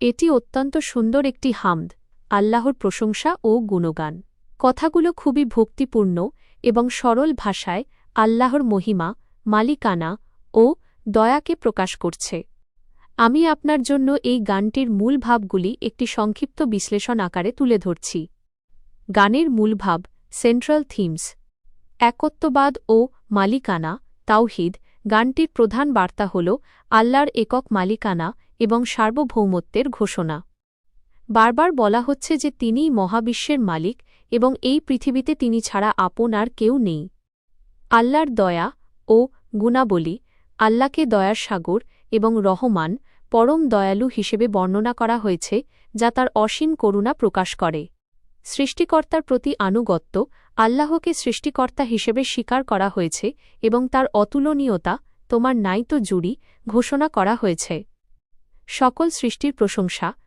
এটি অত্যন্ত সুন্দর একটি হামদ, আল্লাহর প্রশংসা ও গুণগান। কথাগুলো খুবই ভক্তিপূর্ণ এবং সরল ভাষায় আল্লাহর মহিমা, মালিকানা ও দয়াকে প্রকাশ করছে। আমি আপনার জন্য এই গানটির মূল ভাবগুলি একটি সংক্ষিপ্ত বিশ্লেষণ আকারে তুলে ধরছি। গানের মূল ভাব, সেন্ট্রাল থিমস, একত্ববাদ ও মালিকানা, তাওহিদ। গানটির প্রধান বার্তা হল আল্লাহর একক মালিকানা এবং সার্বভৌমত্বের ঘোষণা। বারবার বলা হচ্ছে যে তিনিই মহাবিশ্বের মালিক এবং এই পৃথিবীতে তিনি ছাড়া আপন আর কেউ নেই। আল্লাহর দয়া ও গুণাবলী, আল্লাহকে দয়ার সাগর এবং রহমান, পরম দয়ালু হিসেবে বর্ণনা করা হয়েছে, যা তার অসীম করুণা প্রকাশ করে। সৃষ্টিকর্তার প্রতি আনুগত্য, আল্লাহকে সৃষ্টিকর্তা হিসেবে স্বীকার করা হয়েছে এবং তার অতুলনীয়তা, তোমার নাই তো জুড়ি, ঘোষণা করা হয়েছে। সকল সৃষ্টির প্রশংসা,